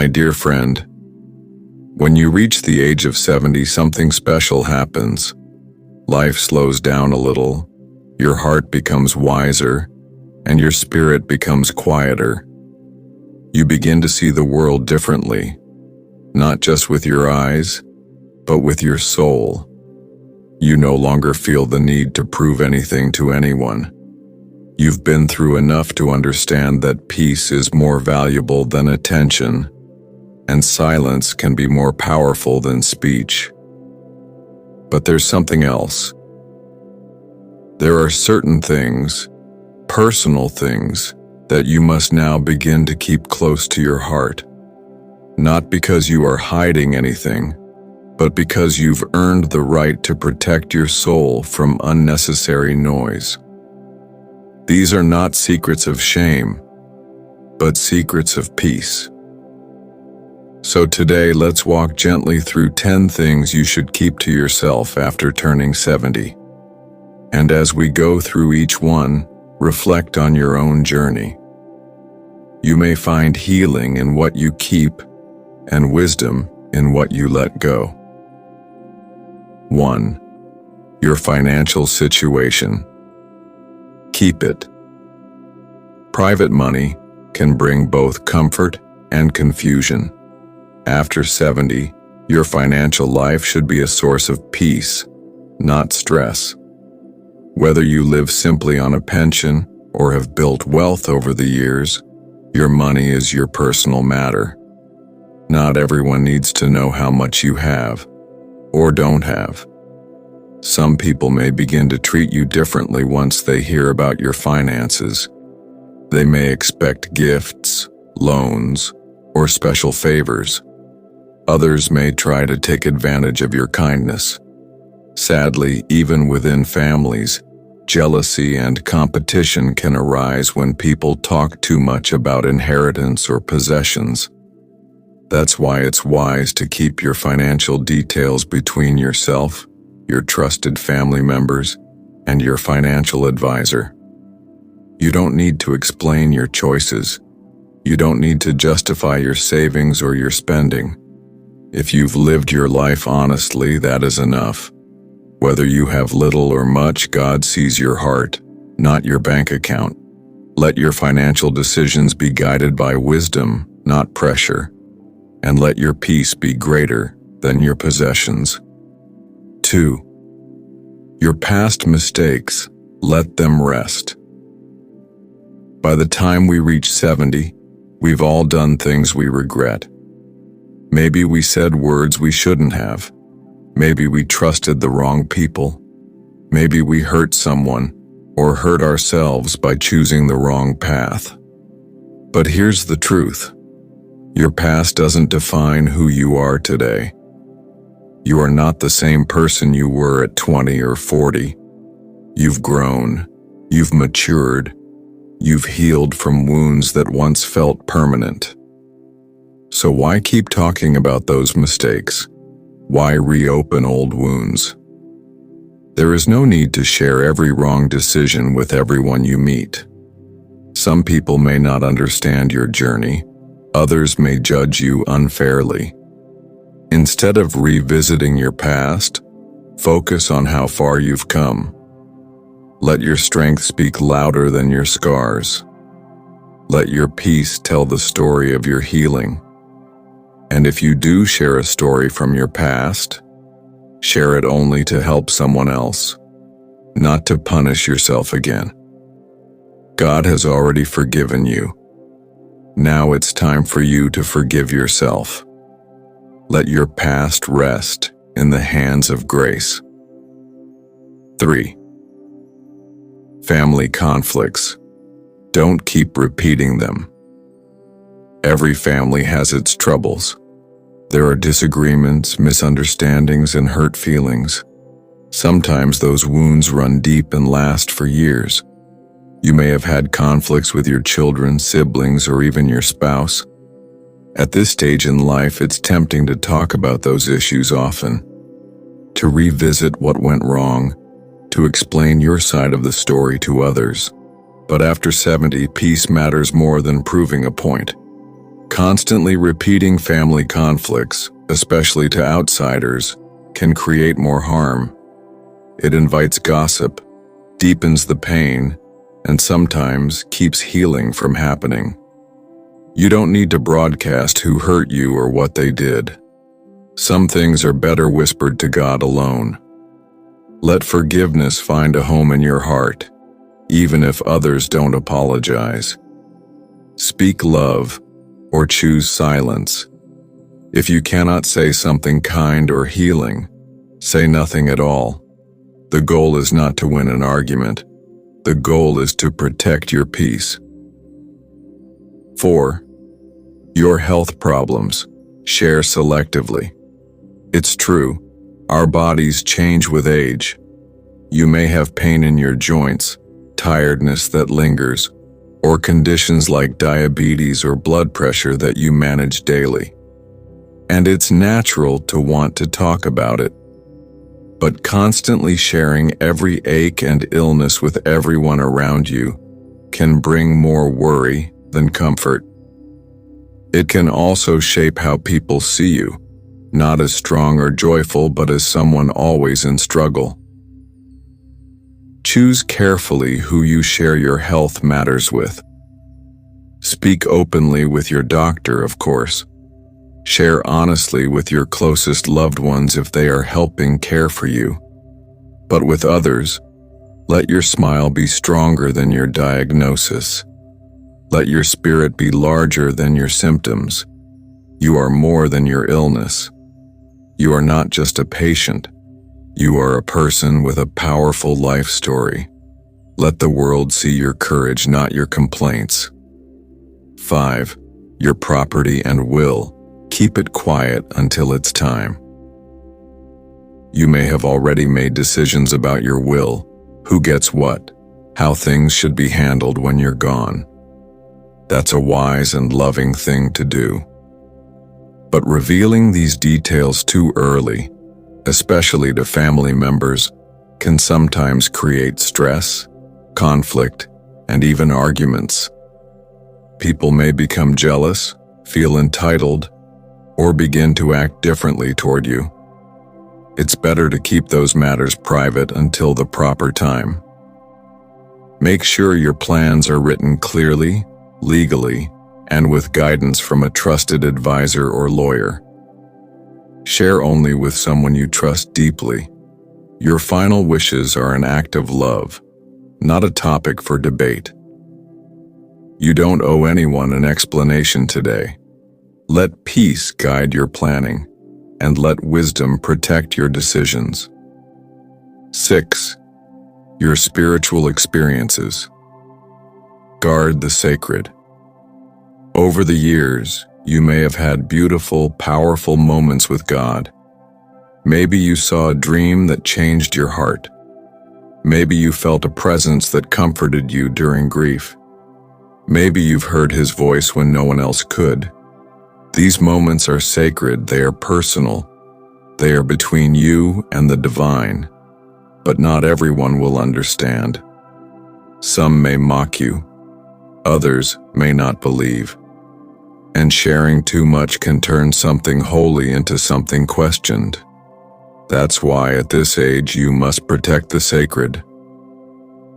My dear friend, when you reach the age of 70, something special happens. Life slows down a little, your heart becomes wiser, and your spirit becomes quieter. You begin to see the world differently, not just with your eyes, but with your soul. You no longer feel the need to prove anything to anyone. You've been through enough to understand that peace is more valuable than attention, and silence can be more powerful than speech. But there's something else. There are certain things, personal things, that you must now begin to keep close to your heart. Not because you are hiding anything, but because you've earned the right to protect your soul from unnecessary noise. These are not secrets of shame, but secrets of peace. So today, let's walk gently through 10 things you should keep to yourself after turning 70. And as we go through each one, reflect on your own journey. You may find healing in what you keep and wisdom in what you let go. 1. Your financial situation. Keep it. Private money can bring both comfort and confusion. After 70, your financial life should be a source of peace, not stress. Whether you live simply on a pension or have built wealth over the years, your money is your personal matter. Not everyone needs to know how much you have or don't have. Some people may begin to treat you differently once they hear about your finances. They may expect gifts, loans, or special favors. Others may try to take advantage of your kindness. Sadly, even within families, jealousy and competition can arise when people talk too much about inheritance or possessions. That's why it's wise to keep your financial details between yourself, your trusted family members, and your financial advisor. You don't need to explain your choices. You don't need to justify your savings or your spending. If you've lived your life honestly, that is enough. Whether you have little or much, God sees your heart, not your bank account. Let your financial decisions be guided by wisdom, not pressure. And let your peace be greater than your possessions. 2. Your past mistakes, let them rest. By the time we reach 70, we've all done things we regret. Maybe we said words we shouldn't have. Maybe we trusted the wrong people. Maybe we hurt someone or hurt ourselves by choosing the wrong path. But here's the truth. Your past doesn't define who you are today. You are not the same person you were at 20 or 40. You've grown. You've matured. You've healed from wounds that once felt permanent. So why keep talking about those mistakes? Why reopen old wounds? There is no need to share every wrong decision with everyone you meet. Some people may not understand your journey. Others may judge you unfairly. Instead of revisiting your past, focus on how far you've come. Let your strength speak louder than your scars. Let your peace tell the story of your healing. And if you do share a story from your past, share it only to help someone else, not to punish yourself again. God has already forgiven you. Now it's time for you to forgive yourself. Let your past rest in the hands of grace. 3. Family conflicts. Don't keep repeating them. Every family has its troubles. There are disagreements, misunderstandings, and hurt feelings. Sometimes those wounds run deep and last for years. You may have had conflicts with your children, siblings, or even your spouse. At this stage in life, it's tempting to talk about those issues often, to revisit what went wrong, to explain your side of the story to others. But after 70, peace matters more than proving a point. Constantly repeating family conflicts, especially to outsiders, can create more harm. It invites gossip, deepens the pain, and sometimes keeps healing from happening. You don't need to broadcast who hurt you or what they did. Some things are better whispered to God alone. Let forgiveness find a home in your heart, even if others don't apologize. Speak love or choose silence. If you cannot say something kind or healing, say nothing at all. The goal is not to win an argument. The goal is to protect your peace. 4. Your health problems. Share selectively. It's true, our bodies change with age. You may have pain in your joints, tiredness that lingers, or conditions like diabetes or blood pressure that you manage daily. And it's natural to want to talk about it. But constantly sharing every ache and illness with everyone around you can bring more worry than comfort. It can also shape how people see you, not as strong or joyful, but as someone always in struggle. Choose carefully who you share your health matters with. Speak openly with your doctor, of course. Share honestly with your closest loved ones if they are helping care for you. But with others, let your smile be stronger than your diagnosis. Let your spirit be larger than your symptoms. You are more than your illness. You are not just a patient. You are a person with a powerful life story. Let the world see your courage, not your complaints. 5. Your property and will. Keep it quiet until it's time. You may have already made decisions about your will, who gets what, how things should be handled when you're gone. That's a wise and loving thing to do. But revealing these details too early, especially to family members, can sometimes create stress, conflict, and even arguments. People may become jealous, feel entitled, or begin to act differently toward you. It's better to keep those matters private until the proper time. Make sure your plans are written clearly, legally, and with guidance from a trusted advisor or lawyer. Share only with someone you trust deeply. Your final wishes are an act of love, not a topic for debate. You don't owe anyone an explanation today. Let peace guide your planning, and let wisdom protect your decisions. 6. Your spiritual experiences. Guard the sacred. Over the years, you may have had beautiful, powerful moments with God. Maybe you saw a dream that changed your heart. Maybe you felt a presence that comforted you during grief. Maybe you've heard His voice when no one else could. These moments are sacred, they are personal. They are between you and the divine. But not everyone will understand. Some may mock you. Others may not believe. And sharing too much can turn something holy into something questioned. That's why at this age you must protect the sacred.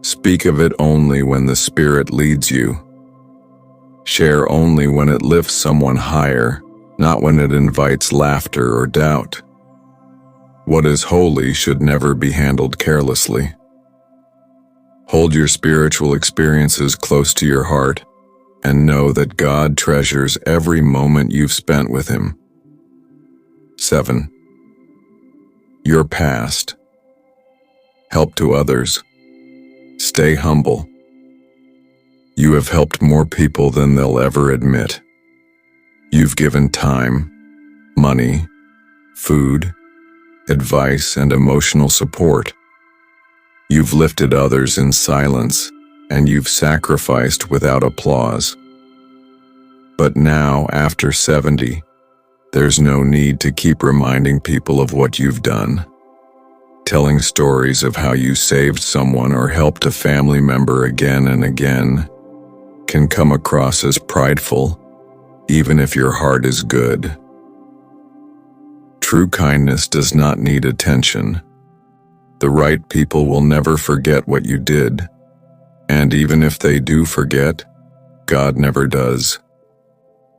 Speak of it only when the Spirit leads you. Share only when it lifts someone higher, not when it invites laughter or doubt. What is holy should never be handled carelessly. Hold your spiritual experiences close to your heart, and know that God treasures every moment you've spent with Him. 7. Your past. Help to others. Stay humble. You have helped more people than they'll ever admit. You've given time, money, food, advice, and emotional support. You've lifted others in silence, and you've sacrificed without applause. But now, after 70, there's no need to keep reminding people of what you've done. Telling stories of how you saved someone or helped a family member again and again can come across as prideful, even if your heart is good. True kindness does not need attention. The right people will never forget what you did, and even if they do forget, God never does.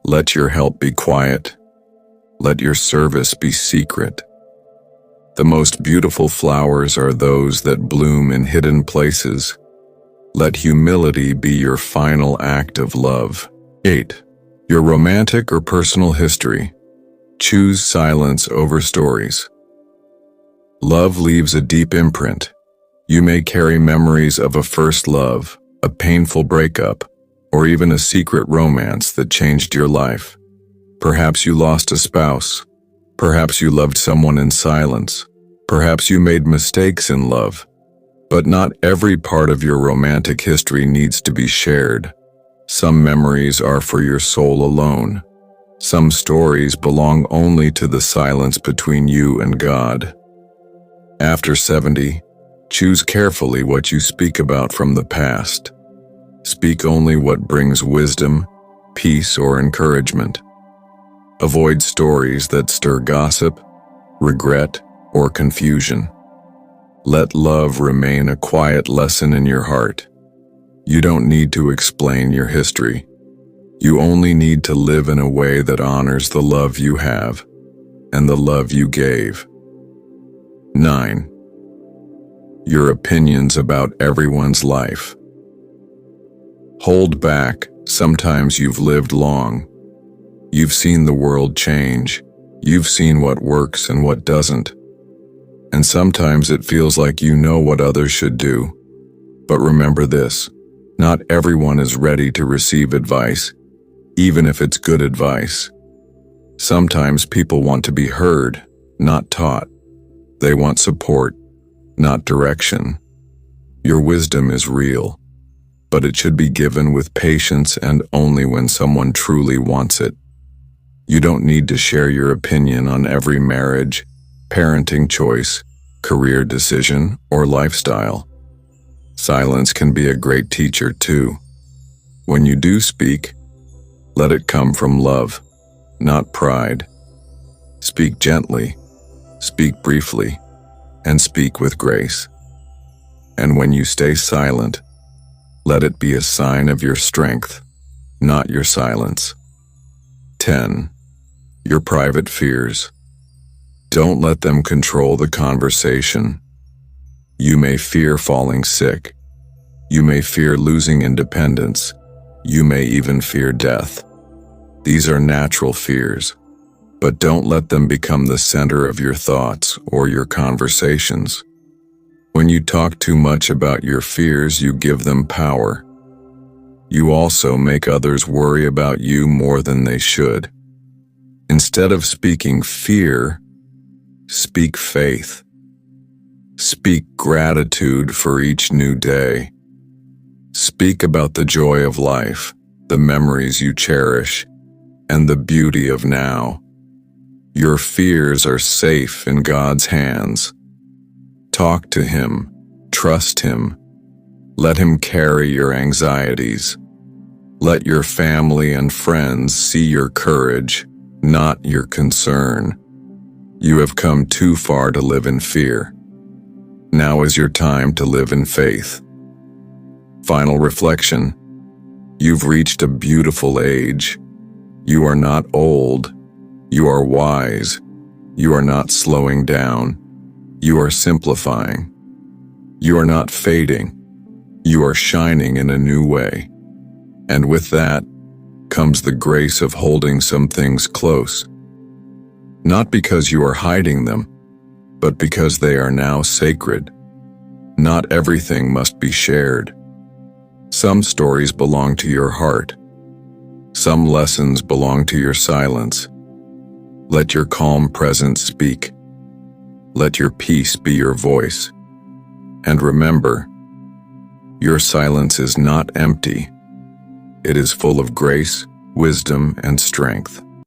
Let your help be quiet. Let your service be secret. The most beautiful flowers are those that bloom in hidden places. Let humility be your final act of love. 8. Your romantic or personal history. Choose silence over stories. Love leaves a deep imprint. You may carry memories of a first love, a painful breakup, or even a secret romance that changed your life. Perhaps you lost a spouse. Perhaps you loved someone in silence. Perhaps you made mistakes in love. But not every part of your romantic history needs to be shared. Some memories are for your soul alone. Some stories belong only to the silence between you and God. After 70, choose carefully what you speak about from the past. Speak only what brings wisdom, peace, or encouragement. Avoid stories that stir gossip, regret, or confusion. Let love remain a quiet lesson in your heart. You don't need to explain your history. You only need to live in a way that honors the love you have and the love you gave. 9. Your opinions about everyone's life. Hold back. Sometimes you've lived long. You've seen the world change. You've seen what works and what doesn't. And sometimes it feels like you know what others should do. But remember this, not everyone is ready to receive advice, even if it's good advice. Sometimes people want to be heard, not taught. They want support, not direction. Your wisdom is real, but it should be given with patience and only when someone truly wants it. You don't need to share your opinion on every marriage, parenting choice, career decision, or lifestyle. Silence can be a great teacher too. When you do speak, let it come from love, not pride. Speak gently, speak briefly, and speak with grace. And when you stay silent, let it be a sign of your strength, not your silence. 10. Your private fears. Don't let them control the conversation. You may fear falling sick. You may fear losing independence. You may even fear death. These are natural fears, but don't let them become the center of your thoughts or your conversations. When you talk too much about your fears, you give them power. You also make others worry about you more than they should. Instead of speaking fear, speak faith. Speak gratitude for each new day. Speak about the joy of life, the memories you cherish, and the beauty of now. Your fears are safe in God's hands. Talk to Him, trust Him. Let Him carry your anxieties. Let your family and friends see your courage, not your concern. You have come too far to live in fear. Now is your time to live in faith. Final reflection. You've reached a beautiful age. You are not old. You are wise. You are not slowing down. You are simplifying. You are not fading. You are shining in a new way. And with that comes the grace of holding some things close. Not because you are hiding them, but because they are now sacred. Not everything must be shared. Some stories belong to your heart. Some lessons belong to your silence. Let your calm presence speak. Let your peace be your voice. And remember, your silence is not empty. It is full of grace, wisdom, and strength.